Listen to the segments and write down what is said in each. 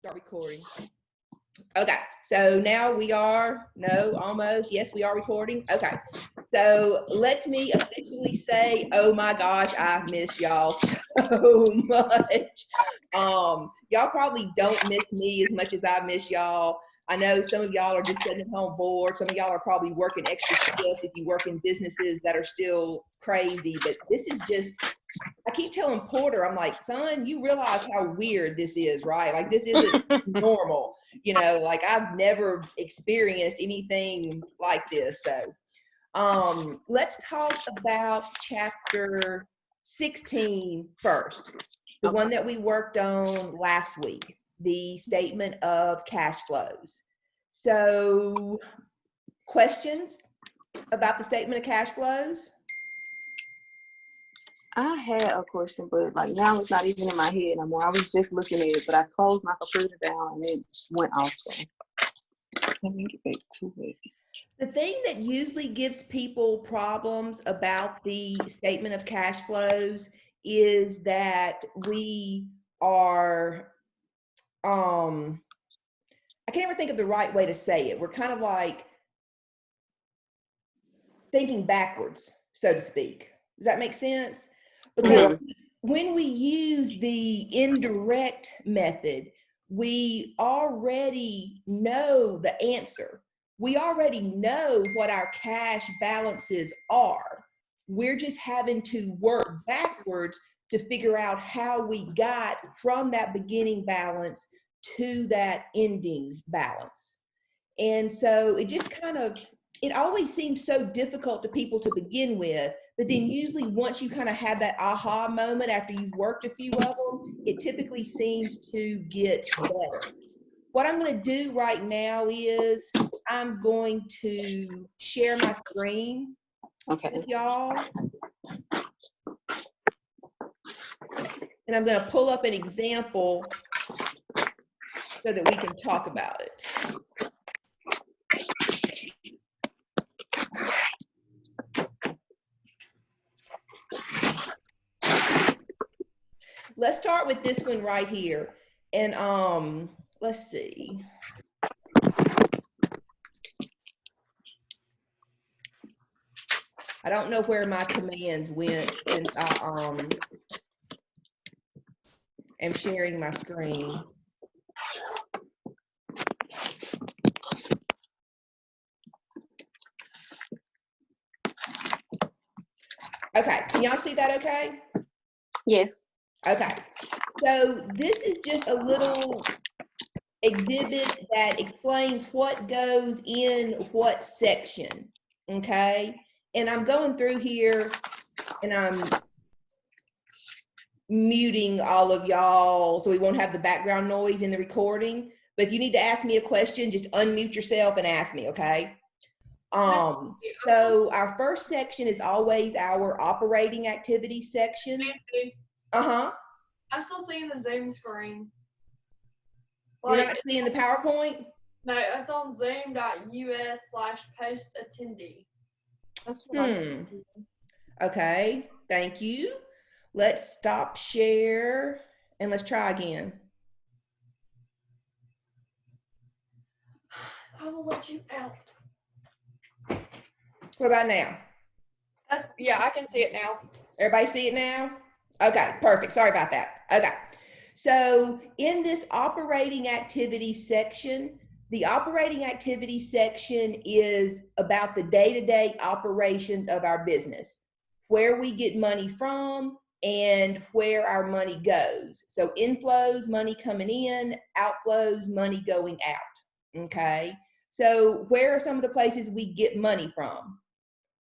Start recording. Okay, so now we are, no, almost, yes, we are recording. Okay, so let me officially say, oh my gosh, I miss y'all so much. Y'all probably don't miss me as much as I miss y'all. I know some of y'all are just sitting at home bored. Some of y'all are probably working extra shifts if you work in businesses that are still crazy, but this is just, I keep telling Porter, I'm like, son, you realize how weird this is, right? Like, this isn't normal. Like I've never experienced anything like this. So let's talk about chapter 16 first, the one that we worked on last week, the statement of cash flows. So questions about the statement of cash flows? I had a question, but like now it's not even in my head anymore. I was just looking at it, but I closed my computer down and it went off. So let me get back to it. The thing that usually gives people problems about the statement of cash flows is that we are, I can't ever think of the right way to say it. We're kind of like thinking backwards, so to speak. Does that make sense? Because when we use the indirect method, we already know the answer. We already know what our cash balances are. We're just having to work backwards to figure out how we got from that beginning balance to that ending balance. And so it just kind of, it always seems so difficult to people to begin with, but then usually once you kind of have that aha moment after you've worked a few of them, it typically seems to get better. What I'm going to do right now is I'm going to share my screen with y'all. And I'm going to pull up an example so that we can talk about it. Let's start with this one right here. And let's see. I don't know where my commands went since I am sharing my screen. Okay, can y'all see that okay? Yes. Okay, so this is just a little exhibit that explains what goes in what section, okay? And I'm going through here and I'm muting all of y'all so we won't have the background noise in the recording. But if you need to ask me a question, just unmute yourself and ask me, okay? So our first section is always our operating activity section. I'm still seeing the Zoom screen. You're not seeing the PowerPoint? No, it's on zoom.us/post-attendee. That's what I'm seeing. Okay, thank you. Let's stop share and let's try again. I will let you out. What about now? Yeah, I can see it now. Everybody see it now? Okay, perfect. Sorry about that. Okay. So in this operating activity section, the operating activity section is about the day-to-day operations of our business, where we get money from and where our money goes. So inflows, money coming in, outflows, money going out. Okay. So where are some of the places we get money from?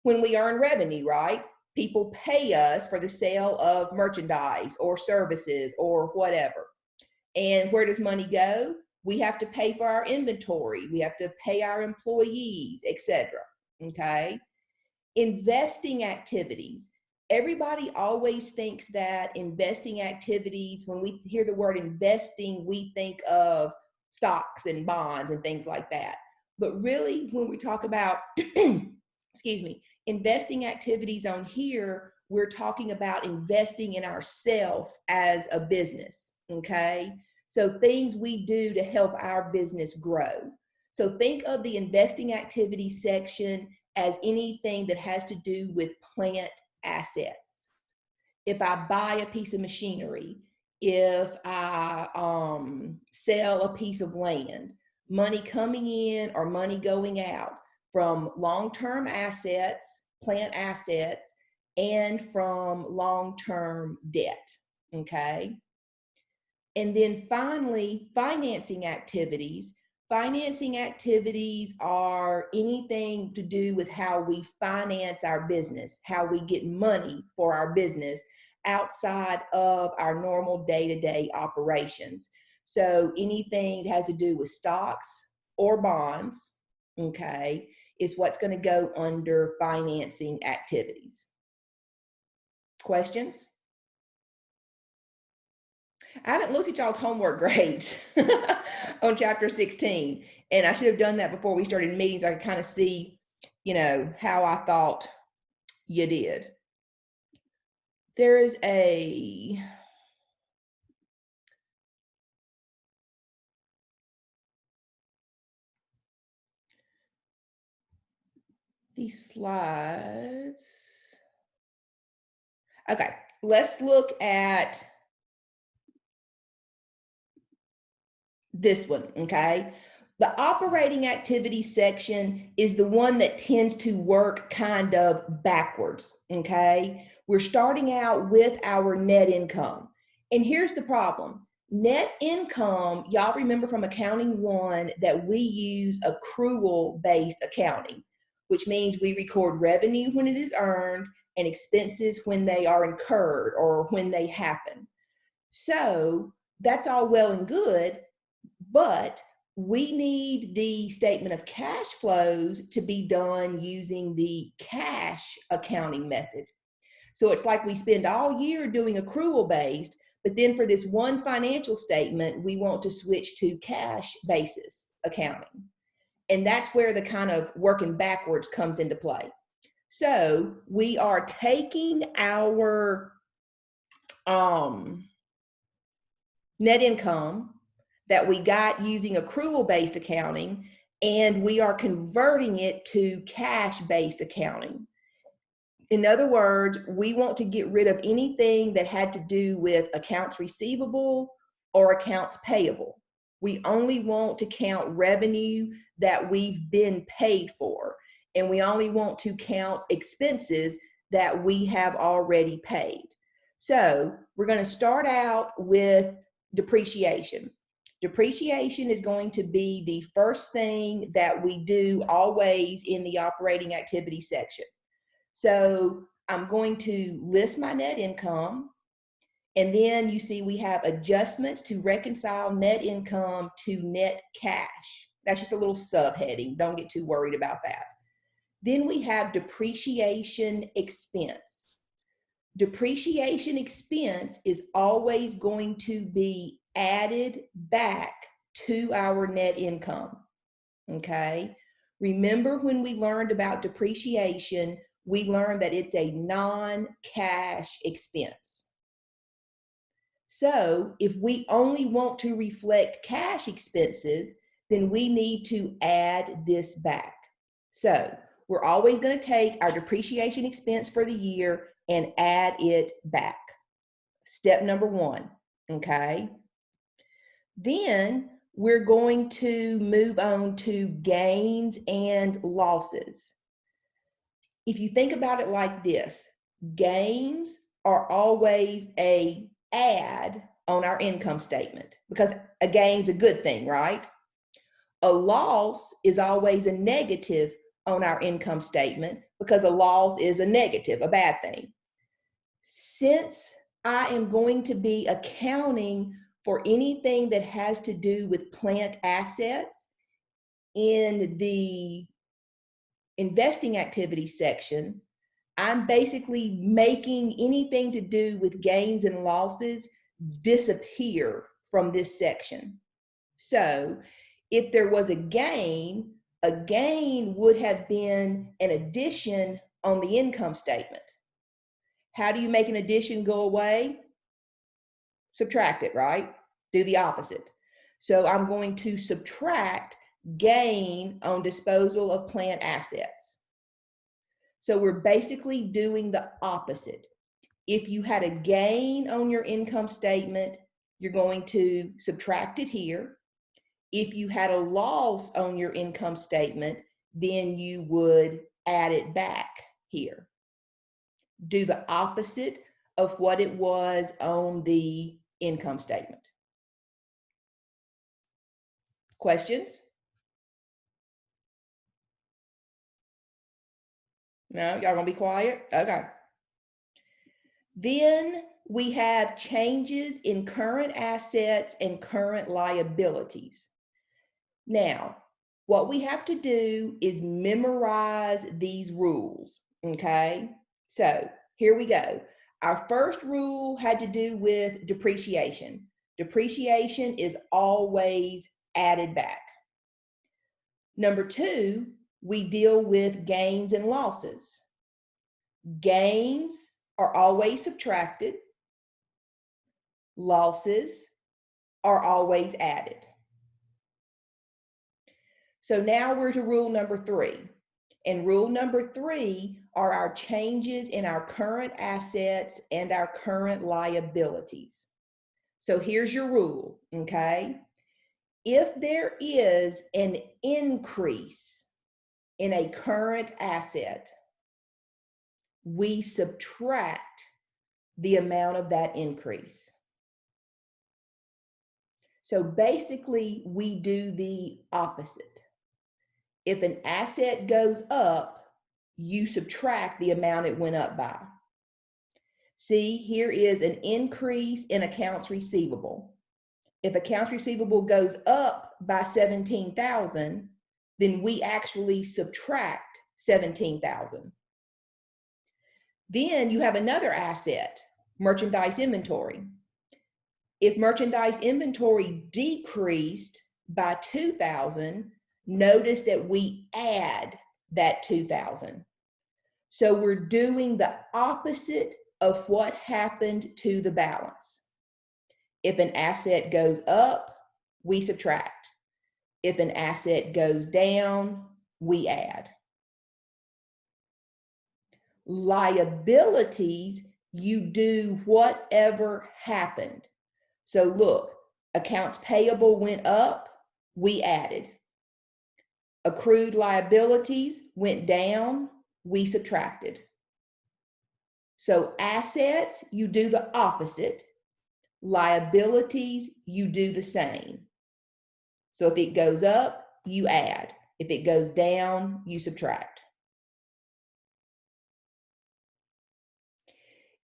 When we earn revenue, right? People pay us for the sale of merchandise or services or whatever. And where does money go? We have to pay for our inventory. We have to pay our employees, etc. Okay. Investing activities. Everybody always thinks that investing activities, when we hear the word investing, we think of stocks and bonds and things like that. But really, when we talk about, excuse me, investing activities on here, we're talking about investing in ourselves as a business, okay? So things we do to help our business grow. So think of the investing activity section as anything that has to do with plant assets. If I buy a piece of machinery, if I sell a piece of land, money coming in or money going out from long-term assets, plant assets, and from long-term debt, okay? And then finally, financing activities. Financing activities are anything to do with how we finance our business, how we get money for our business outside of our normal day-to-day operations. So anything that has to do with stocks or bonds, okay, is what's going to go under financing activities. Questions? I haven't looked at y'all's homework grades on chapter 16, and I should have done that before we started meetings. So I could kind of see, you know, how I thought you did. There is these slides. Okay, let's look at this one, okay? The operating activity section is the one that tends to work kind of backwards, okay? We're starting out with our net income. And here's the problem. Net income, y'all remember from accounting 1 that we use accrual-based accounting, which means we record revenue when it is earned and expenses when they are incurred or when they happen. So that's all well and good, but we need the statement of cash flows to be done using the cash accounting method. So it's like we spend all year doing accrual based, but then for this one financial statement, we want to switch to cash basis accounting. And that's where the kind of working backwards comes into play. So we are taking our net income that we got using accrual-based accounting, and we are converting it to cash-based accounting. In other words, we want to get rid of anything that had to do with accounts receivable or accounts payable. We only want to count revenue that we've been paid for, and we only want to count expenses that we have already paid. So we're going to start out with depreciation. Depreciation is going to be the first thing that we do always in the operating activity section. So I'm going to list my net income, and then you see we have adjustments to reconcile net income to net cash. That's just a little subheading. Don't get too worried about that. Then we have depreciation expense. Depreciation expense is always going to be added back to our net income, okay? Remember when we learned about depreciation, we learned that it's a non-cash expense. So if we only want to reflect cash expenses, then we need to add this back. So we're always going to take our depreciation expense for the year and add it back. Step number 1, okay? Then we're going to move on to gains and losses. If you think about it like this, gains are always an add on our income statement because a gain's a good thing, right? A loss is always a negative on our income statement because a loss is a negative, a bad thing. Since I am going to be accounting for anything that has to do with plant assets in the investing activity section, I'm basically making anything to do with gains and losses disappear from this section. So if there was a gain would have been an addition on the income statement. How do you make an addition go away? Subtract it, right? Do the opposite. So I'm going to subtract gain on disposal of plant assets. So we're basically doing the opposite. If you had a gain on your income statement, you're going to subtract it here. If you had a loss on your income statement, then you would add it back here. Do the opposite of what it was on the income statement. Questions? No, y'all gonna be quiet? Okay. Then we have changes in current assets and current liabilities. Now, what we have to do is memorize these rules, okay? So here we go. Our first rule had to do with depreciation. Depreciation is always added back. Number two, we deal with gains and losses. Gains are always subtracted. Losses are always added. So now we're to rule number three. And rule number three are our changes in our current assets and our current liabilities. So here's your rule, okay? If there is an increase in a current asset, we subtract the amount of that increase. So basically, we do the opposite. If an asset goes up, you subtract the amount it went up by. See, here is an increase in accounts receivable. If accounts receivable goes up by 17,000, then we actually subtract 17,000. Then you have another asset, merchandise inventory. If merchandise inventory decreased by 2,000, notice that we add that 2,000. So we're doing the opposite of what happened to the balance. If an asset goes up, we subtract. If an asset goes down, we add. Liabilities, you do whatever happened. So look, accounts payable went up, we added. Accrued liabilities went down, we subtracted. So assets, you do the opposite. Liabilities, you do the same. So if it goes up, you add. If it goes down, you subtract.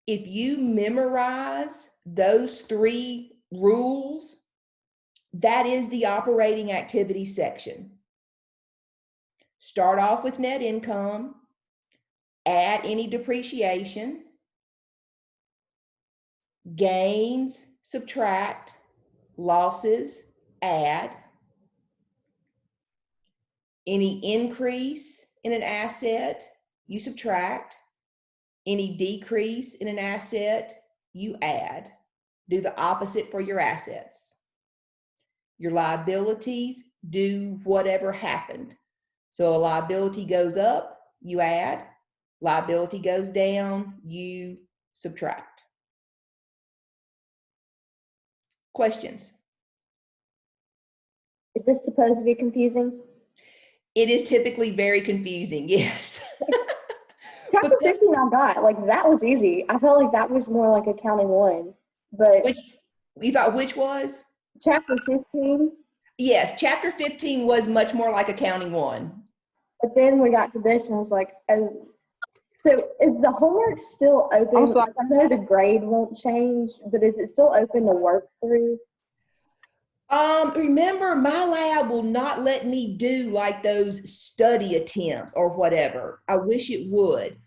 If you memorize those three rules, that is the operating activity section. Start off with net income, add any depreciation, gains, subtract, losses, add. Any increase in an asset, you subtract. Any decrease in an asset, you add. Do the opposite for your assets. Your liabilities, do whatever happened. So a liability goes up, you add. Liability goes down, you subtract. Questions? Is this supposed to be confusing? It is typically very confusing, yes. Chapter 15 I got, like that was easy. I felt like that was more like accounting 1, but You thought which was? chapter 15. Yes, chapter 15 was much more like accounting 1. But then we got to this and I was like, oh. So is the homework still open? I'm sorry. I know the grade won't change, but is it still open to work through? Remember, my lab will not let me do like those study attempts or whatever. I wish it would.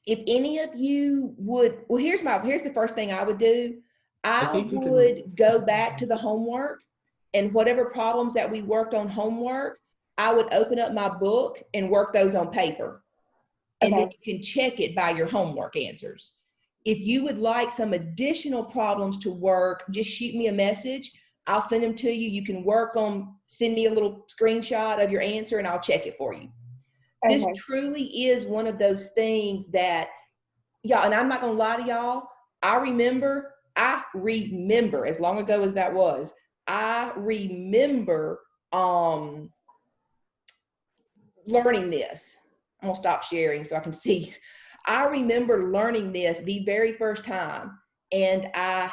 If any of you would, well, here's the first thing I would do. I would go back to the homework, and whatever problems that we worked on homework, I would open up my book and work those on paper. And then you can check it by your homework answers. If you would like some additional problems to work, just shoot me a message. I'll send them to you. You can work on, send me a little screenshot of your answer and I'll check it for you. Okay. This truly is one of those things that, y'all, and I'm not gonna lie to y'all, I remember, as long ago as that was, I remember learning this. I'm gonna stop sharing so I can see. I remember learning this the very first time, and I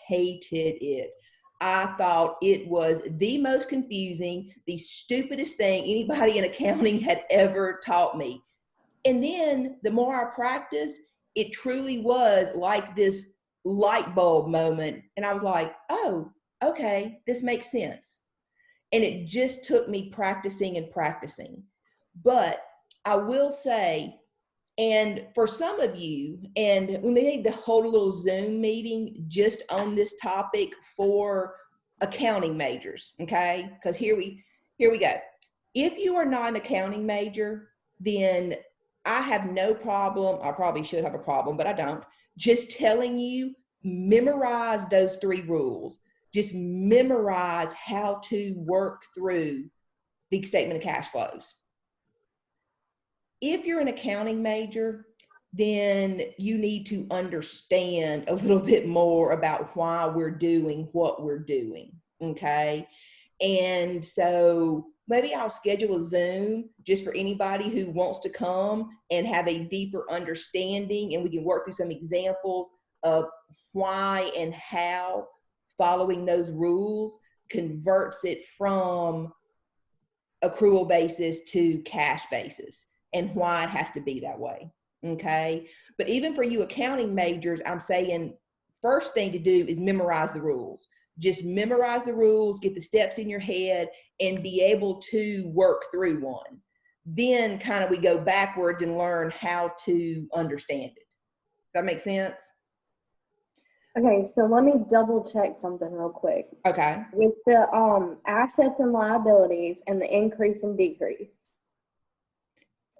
hated it. I thought it was the most confusing, the stupidest thing anybody in accounting had ever taught me. And then the more I practiced, it truly was like this light bulb moment. And I was like, oh, okay, this makes sense. And it just took me practicing and practicing. But I will say, and for some of you, and we may need to hold a little Zoom meeting just on this topic for accounting majors, okay? Because here we go. If you are not an accounting major, then I have no problem. I probably should have a problem, but I don't. Just telling you, memorize those 3 rules. Just memorize how to work through the statement of cash flows. If you're an accounting major, then you need to understand a little bit more about why we're doing what we're doing, okay? And so maybe I'll schedule a Zoom just for anybody who wants to come and have a deeper understanding, and we can work through some examples of why and how following those rules converts it from accrual basis to cash basis, and why it has to be that way, okay? But even for you accounting majors, I'm saying first thing to do is memorize the rules. Just memorize the rules, get the steps in your head, and be able to work through one. Then kind of we go backwards and learn how to understand it. Does that make sense? Okay, so let me double check something real quick. Okay. With the assets and liabilities and the increase and decrease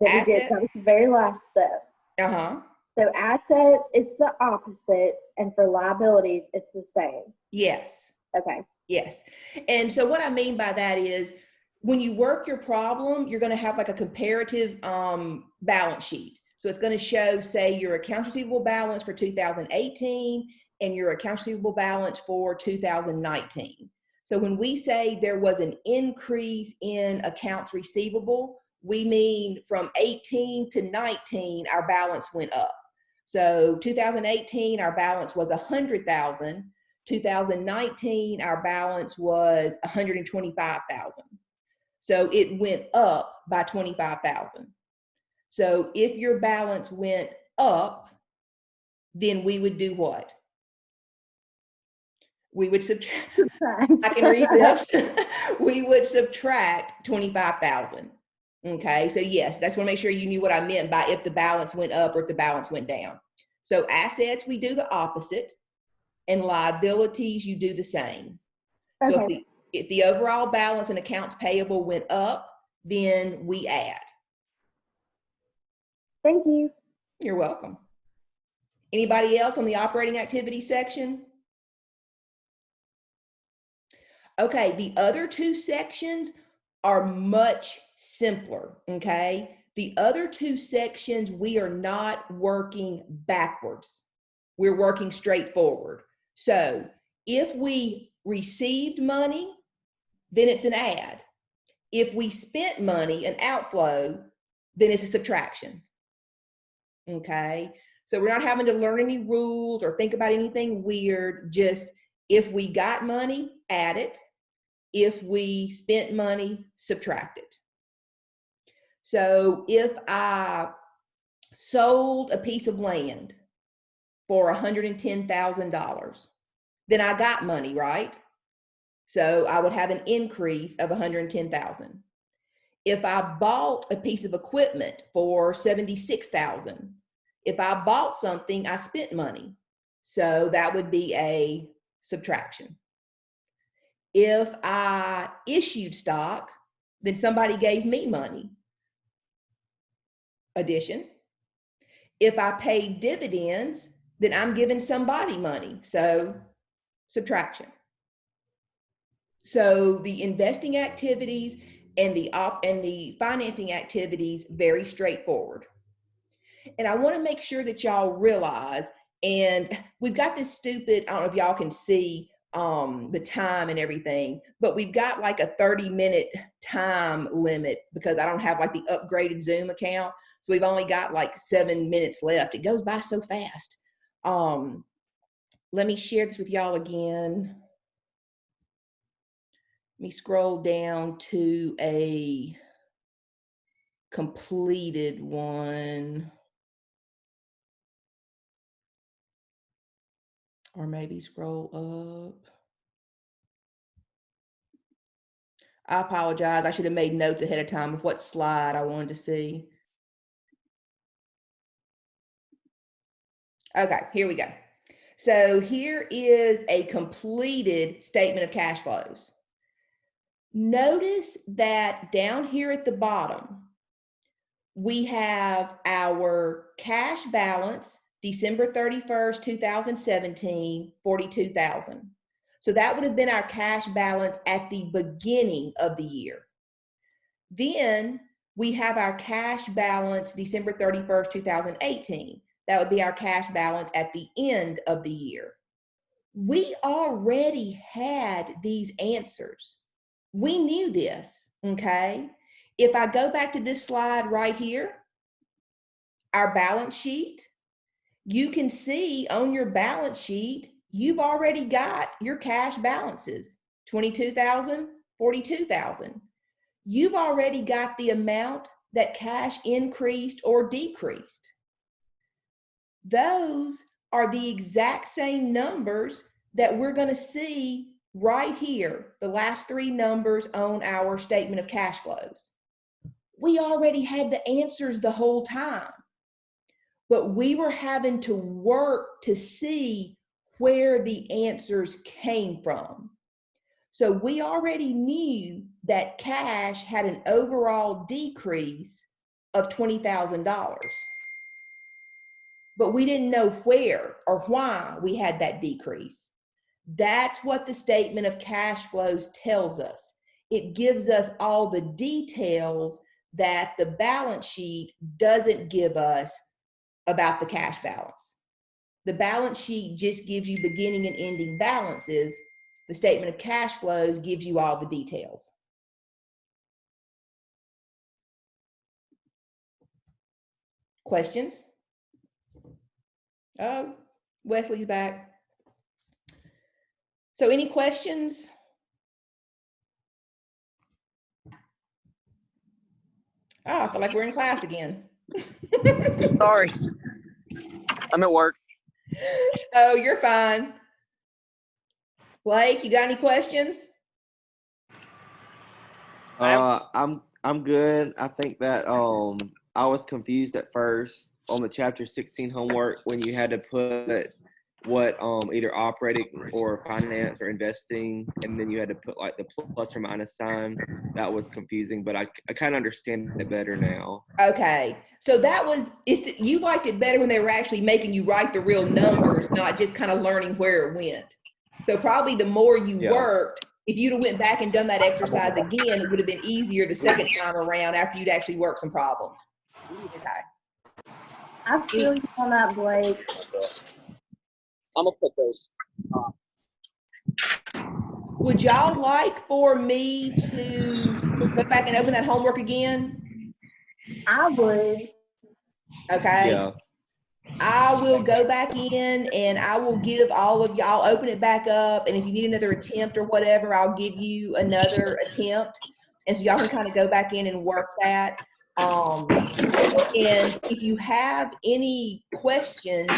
that we did, that was the very last step. Uh-huh. So assets, it's the opposite, and for liabilities, it's the same. Yes. Okay. Yes. And so what I mean by that is when you work your problem, you're going to have like a comparative balance sheet. So it's going to show, say, your accounts receivable balance for 2018 and your accounts receivable balance for 2019. So when we say there was an increase in accounts receivable, we mean from 18 to 19, our balance went up. So 2018, our balance was 100,000. 2019, our balance was 125,000. So it went up by 25,000. So if your balance went up, then we would do what? We would subtract. I can read this. We would subtract 25,000. Okay, so yes, that's want to make sure you knew what I meant by if the balance went up or if the balance went down. So assets, we do the opposite, and liabilities, you do the same. Okay. So if the overall balance in accounts payable went up, then we add. Thank you. You're welcome. Anybody else on the operating activity section? Okay, the other 2 sections are much simpler, okay? The other 2 sections, we are not working backwards. We're working straight forward. So if we received money, then it's an add. If we spent money, an outflow, then it's a subtraction. Okay, so we're not having to learn any rules or think about anything weird. Just if we got money, add it. If we spent money, subtract it. So if I sold a piece of land for $110,000, then I got money, right? So I would have an increase of 110,000. If I bought a piece of equipment for 76,000, if I bought something, I spent money. So that would be a subtraction. If I issued stock, then somebody gave me money. Addition. If I paid dividends, then I'm giving somebody money. So subtraction. So the investing activities and the financing activities, very straightforward. And I want to make sure that y'all realize, and we've got this stupid, I don't know if y'all can see the time and everything, but we've got like a 30-minute time limit because I don't have like the upgraded Zoom account. So we've only got like 7 minutes left. It goes by so fast. Let me share this with y'all again. Let me scroll down to a completed one. Or maybe scroll up. I apologize. I should have made notes ahead of time of what slide I wanted to see. Okay, here we go. So here is a completed statement of cash flows. Notice that down here at the bottom, we have our cash balance, December 31st, 2017, 42,000. So that would have been our cash balance at the beginning of the year. Then we have our cash balance, December 31st, 2018. That would be our cash balance at the end of the year. We already had these answers. We knew this, okay? If I go back to this slide right here, our balance sheet, you can see on your balance sheet, you've already got your cash balances, 22,000, 42,000. You've already got the amount that cash increased or decreased. Those are the exact same numbers that we're going to see right here, the last three numbers on our statement of cash flows. We already had the answers the whole time, but we were having to work to see where the answers came from. So we already knew that cash had an overall decrease of $20,000, but we didn't know where or why we had that decrease. That's what the statement of cash flows tells us. It gives us all the details that the balance sheet doesn't give us about the cash balance. The balance sheet just gives you beginning and ending balances. The statement of cash flows gives you all the details. Questions? Oh, Wesley's back. So any questions? Oh, I feel like we're in class again. Sorry. I'm at work. Oh, you're fine. Blake, you got any questions? I'm good. I think that I was confused at first on the chapter 16 homework when you had to put what either operating or finance or investing, and then you had to put like the plus or minus sign. That was confusing, but I kind of understand it better now. Okay, so you liked it better when they were actually making you write the real numbers, not just kind of learning where it went. So probably the more you worked, if you'd have went back and done that exercise again, it would have been easier the second time around after you'd actually worked some problems. Okay. I feel you on that, Blake. I'm gonna put those. Would y'all like for me to go back and open that homework again? I would. Okay. Yeah. I will go back in and I will give all of y'all, open it back up. And if you need another attempt or whatever, I'll give you another attempt. And so y'all can kind of go back in and work that. And if you have any questions,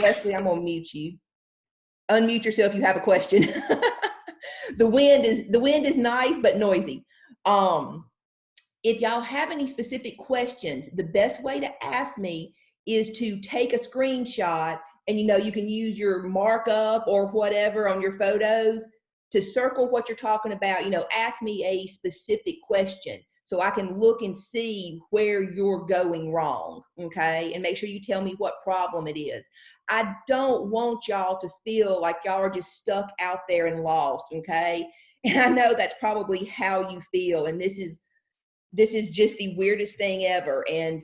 Wesley, I'm gonna mute you. Unmute yourself if you have a question. The wind is nice but noisy. If y'all have any specific questions, the best way to ask me is to take a screenshot, and you can use your markup or whatever on your photos to circle what you're talking about. Ask me a specific question so I can look and see where you're going wrong, okay? And make sure you tell me what problem it is. I don't want y'all to feel like y'all are just stuck out there and lost, okay? And I know that's probably how you feel. And this is just the weirdest thing ever. And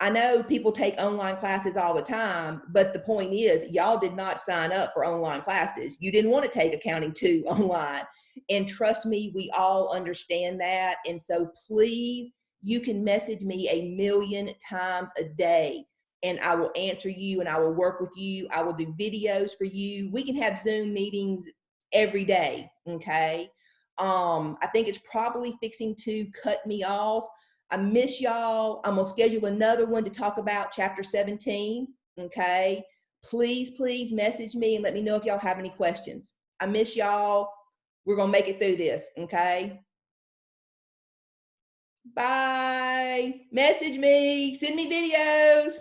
I know people take online classes all the time, but the point is, y'all did not sign up for online classes. You didn't want to take Accounting 2 online. And trust me, we all understand that. And so please, you can message me 1,000,000 times a day and I will answer you and I will work with you. I will do videos for you. We can have Zoom meetings every day, okay? I think it's probably fixing to cut me off. I miss y'all. I'm gonna schedule another one to talk about chapter 17, okay? Please, please message me and let me know if y'all have any questions. I miss y'all. We're gonna make it through this, okay? Bye. Message me, send me videos.